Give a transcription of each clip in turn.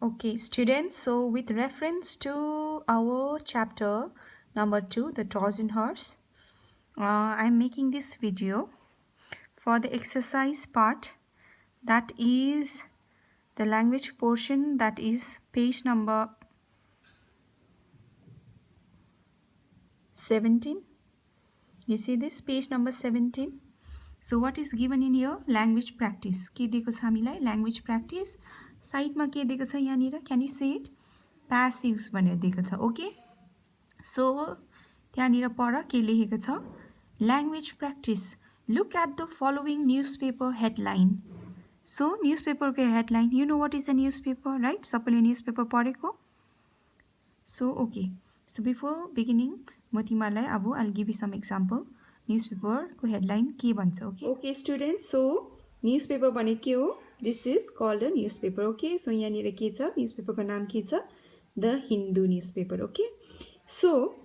Okay, students, so with reference to our chapter number 2, the Trojan horse, I'm making this video for the exercise part, that is the language portion, that is page number 17. You see this page number 17. So what is given in here? Language practice. के दिएको छ हामीलाई? Language practice. साइडमा के दिएको छ यहाँनिर? Can you see it? Passives भनेर दिएको छ. Okay. So त्यहाँनिर पढ के लेखेको छ? Language practice. Look at the following newspaper headline. So newspaper को headline. You know what is a newspaper, right? सबैले newspaper पढेको? So okay. So before beginning, म तिमीलाई अब I'll give you some example. Newspaper को headline के भन्छ? Okay. Okay students, so newspaper भने के हो? This is called a newspaper. Okay. So यहाँनिर के छ? Newspaper को नाम के छ? The Hindu newspaper. Okay. So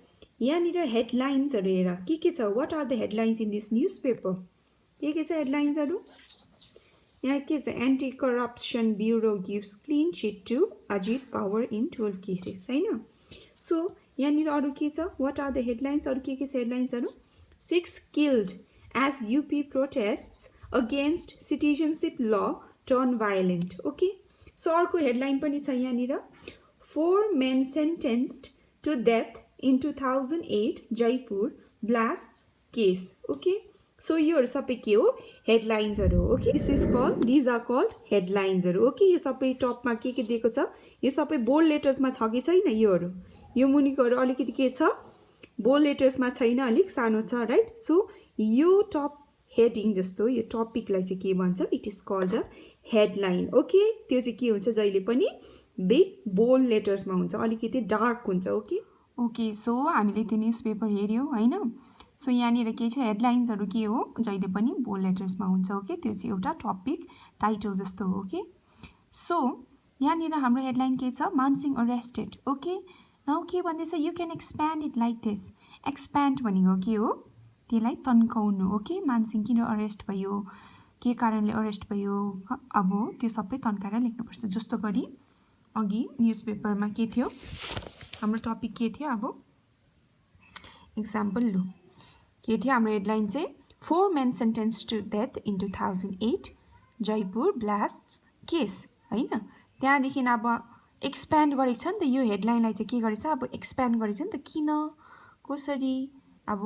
यहाँनिर headlines हरु हेर के छ? What are the headlines in this newspaper? के छ headlines हरु? यहाँ के छ? Anti-Corruption Bureau gives clean sheet to Ajit Pawar in 12 cases. हैन? So यहाँनिर अरु के छ? What are the headlines? अरु के छ headlines हरु? 6 killed as UP protests against citizenship law turn violent. Okay. So अर्को headline पनि छ यहाँनिर. 4 men sentenced to death in 2008 Jaipur blasts case. Okay. So यो सबै के हो? Headlines हरु. Okay. These are called headlines हरु. Okay. यो सबै top मा के दिएको छ? यो सबै bold letters मा छ कि छैन योहरु? यो मुनिकोहरु अलिकति के छ? बोल्ड लेटर्समा छैन, अलिक सानो छ, राइट? सो यो टप हेडिङ जस्तो यो टपिकलाई चाहिँ के भन्छ? It is called a headline. Okay. त्यो चाहिँ के हुन्छ? जहिले पनि बिग बोल्ड लेटर्समा हुन्छ, अलिकति डार्क हुन्छ. ओके. ओके. सो हामीले त्यो न्युजपेपर हेर्यौं हैन? सो यहाँनिर के छ? हेडलाइन्सहरु के हो? जहिले पनि बोल्ड लेटर्समा हुन्छ. ओके. त्यो चाहिँ एउटा टपिक टाइटल जस्तो हो. ओके. सो यहाँनिर हाम्रो हेडलाइन के छ? मानसिंह अरेस्टेड. ओके. नाउ के भन्दैछ? You can expand it like this. Expand भनेको के हो? त्यसलाई तन्काउनु. ओके. मानसिंह किन अरेस्ट भयो? के कारणले अरेस्ट भयो? अब त्यो सबै तन्काएर लेख्नुपर्छ. जस्तो गरी अघि न्युजपेपरमा के थियो? हाम्रो टपिक के थियो? अब एक्जाम्पल लु. के थियो हाम्रो हेडलाइन चाहिँ? 4 men sentenced to death in 2008 Jaipur blasts case. हैन? त्यहाँदेखि अब एक्सप्यान्ड गरेको छ नि त यो हेडलाइनलाई चाहिँ के गरेछ? अब एक्सप्यान्ड गरेछ नि त. किन? कसरी? अब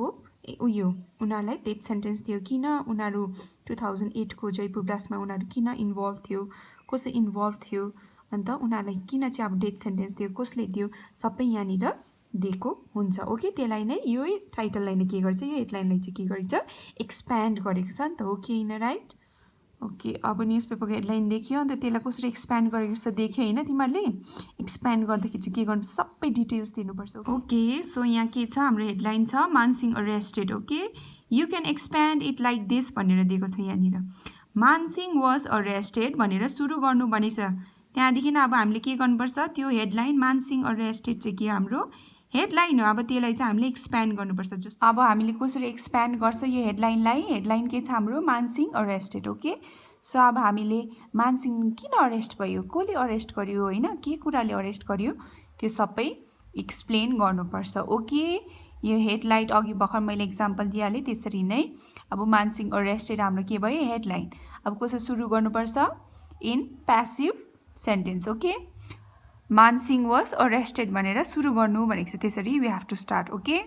उयो उनीहरूलाई डेथ सेन्टेन्स दियो. किन? उनीहरू 2008 को जयपुर ब्लास्टमा उनीहरू किन इन्भल्भ थियो? कसै इन्भल्भ थियो? अन्त उनीहरूलाई किन चाहिँ अब डेथ सेन्टेन्स दियो? कसले दियो? सबै यहाँनिर दिएको हुन्छ. ओके. त्यसलाई नै यो टाइटललाई नै के गर्छ? यो हेडलाइनलाई चाहिँ के गरेछ? एक्सप्यान्ड गरेको छ नि त. ओके हैन? राइट? ओके. अब न्युजपेपरको हेडलाइन देखियो, अन्त त्यसलाई कसरी एक्सप्यान्ड गरेको जस्तो देख्यो हैन तिमीहरूले? एक्सप्यान्ड गर्दाखेरि चाहिँ के गर्नु? सबै डिटेल्स दिनुपर्छ. ओके. सो यहाँ के छ? हाम्रो हेडलाइन छ Mansingh arrested. Okay. You can expand it like this भनेर दिएको छ यहाँनिर. मानसिंह वाज अरेस्टेड भनेर सुरु गर्नु भनेछ. त्यहाँदेखि अब हामीले के गर्नुपर्छ? त्यो हेडलाइन मानसिंह अरेस्टेड चाहिँ के हाम्रो हेडलाइन हो. अब त्यसलाई चाहिँ हामीले एक्सप्यान्ड गर्नुपर्छ. जस्तो अब हामीले कसरी एक्सप्यान्ड गर्छ यो हेडलाइनलाई? हेडलाइन के छ हाम्रो? मानसिंह अरेस्टेड. ओके. सो अब हामीले मानसिंह किन अरेस्ट भयो? कसले अरेस्ट गर्यो? हैन? के कुराले अरेस्ट गर्यो? त्यो सबै एक्सप्लेन गर्नुपर्छ. ओके. यो हेडलाइन अघि भर्खर मैले एक्जाम्पल दिइहालेँ त्यसरी नै. अब मानसिंह अरेस्टेड हाम्रो के भयो? हेडलाइन. अब कसरी सुरु गर्नुपर्छ? In passive sentence. Okay. Mansingh was arrested भनेर सुरु गर्नु भनेको छ. त्यसरी we have to start. Okay.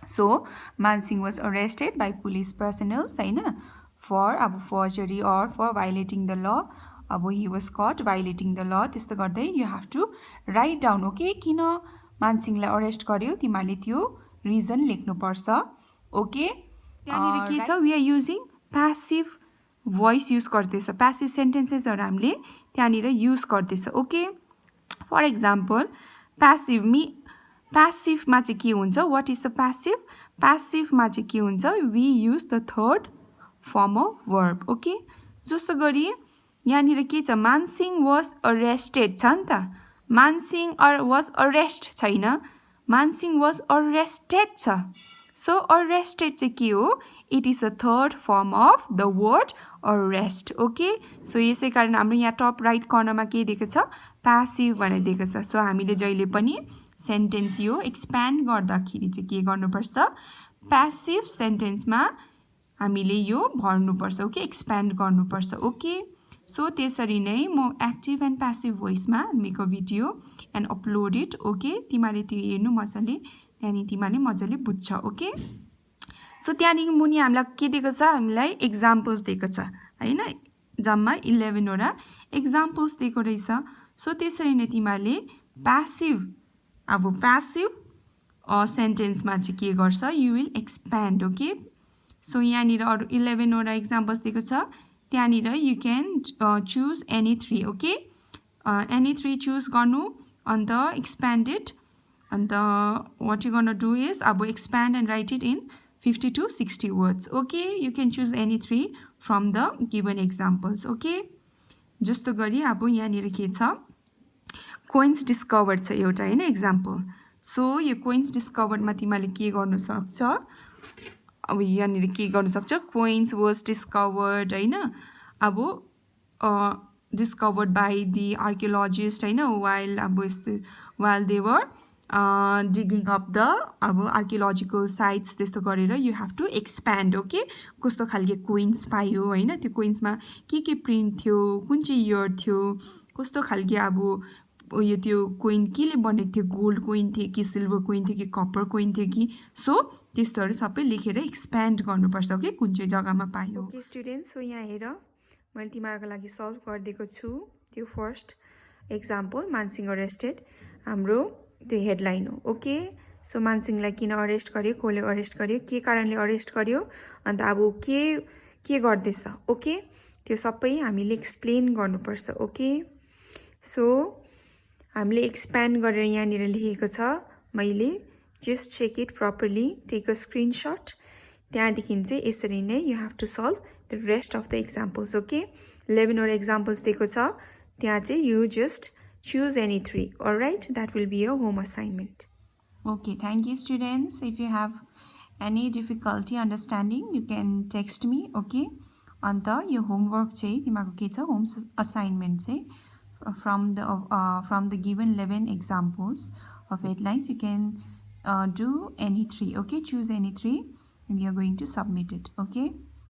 So Mansingh was arrested by police personnels हैन? फर अब forgery or for violating the law. अब he was caught violating the law. त्यस्तो गर्दै you have to write down. Okay. किन मानसिंहलाई अरेस्ट गर्यो? तिमीहरूले त्यो रिजन लेख्नुपर्छ. ओके. त्यहाँनिर के छ? We are using passive voice use गर्दैछ. प्यासिभ सेन्टेन्सेसहरू हामीले त्यहाँनिर युज गर्दैछ. ओके. फर एक्जाम्पल प्यासिभमा चाहिँ के हुन्छ? What is the passive? प्यासिभमा चाहिँ के हुन्छ? We use the third form of verb. Okay. जस्तो गरी यहाँनिर के छ? मानसिंह वाज अरेस्टेड छ नि त. मानसिंह वाज अरेस्ट छैन. मानसिंह वाज अरेस्टेड छ. सो अरेस्टेड चाहिँ के हो? It is a third form of the word rest okay so यसै कारण हाम्रो यहाँ टप राइट कर्नरमा के दिएको छ प्यासिभ भनेर दिएको छ सो हामीले जहिले पनि सेन्टेन्स यो एक्सप्यान्ड गर्दाखेरि चाहिँ के गर्नुपर्छ प्यासिभ सेन्टेन्समा हामीले यो भर्नुपर्छ ओके एक्सप्यान्ड गर्नुपर्छ ओके सो त्यसरी नै म एक्टिभ एन्ड प्यासिभ भोइसमा make a video and upload it okay तिमीहरूले त्यो हेर्नु मजाले त्यहाँदेखि तिमीहरूले मजाले बुझ्छ ओके सो त्यहाँदेखि मुनि हामीलाई के दिएको छ हामीलाई एक्जाम्पल्स दिएको छ होइन जम्मा 11 वटा एक्जाम्पल्स दिएको रहेछ सो त्यसरी नै तिमीहरूले प्यासिभ अब प्यासिभ सेन्टेन्समा चाहिँ के गर्छ you will expand okay so यहाँनिर अरू 11 वटा एक्जाम्पल्स दिएको छ त्यहाँनिर you can choose any 3 okay any 3 choose गर्नु अन्त एक्सप्यान्ड इट अन्त वाट यु गर्न डु इज अब expand and right it in 50 to 60 words okay you can choose any 3 from the given examples okay जस्तो गरी अब यहाँनिर के छ कोइन्स डिस्कभर्ड छ एउटा हैन एक्जाम्पल सो यो कोइन्स डिस्कभर्डमा तिमीले के गर्न सक्छ अब यहाँनिर के गर्न सक्छ कोइन्स वाज डिस्कभर्ड हैन अब डिस्कभर्ड बाई दि आर्कियोलोजिस्ट हैन वाइल अब while they were digging up the अब आर्कियोलोजिकल साइट्स त्यस्तो गरेर you have to expand okay कस्तो खालके कोइन्स पायो होइन त्यो कोइन्समा के प्रिन्ट थियो कुन चाहिँ इयर थियो कस्तो खालके अब उयो त्यो कोइन केले बनेको थियो गोल्ड कोइन थियो कि सिल्भर कोइन थियो कि कपर कोइन थियो कि सो त्यस्तोहरू सबै लेखेर एक्सप्यान्ड गर्नुपर्छ ओके कुन चाहिँ जग्गामा पायो ओके स्टुडेन्ट्स सो यहाँ हेर मैले तिमीहरूको लागि सल्भ गरिदिएको छु त्यो फर्स्ट एक्जाम्पल मानसिंह अरेस्टेड हाम्रो त्यो हेडलाइन हो ओके सो मानसिंहलाई किन अरेस्ट गर्यो कसले अरेस्ट गर्यो के कारणले अरेस्ट गर्यो अन्त अब के गर्दैछ ओके त्यो सबै हामीले एक्सप्लेन गर्नुपर्छ ओके सो हामीले एक्सप्यान्ड गरेर यहाँनिर लेखेको छ मैले just check it properly take a screenshot त्यहाँदेखि चाहिँ यसरी नै you have to solve the rest of the examples okay 11 वटा एक्जाम्पल्स दिएको छ त्यहाँ चाहिँ you just choose any 3 all right that will be your home assignment okay thank you students if you have any difficulty understanding you can text me okay anta your homework chai timako ke cha home assignment chai from the given 11 examples of headlines you can do any 3 okay choose any 3 and you are going to submit it okay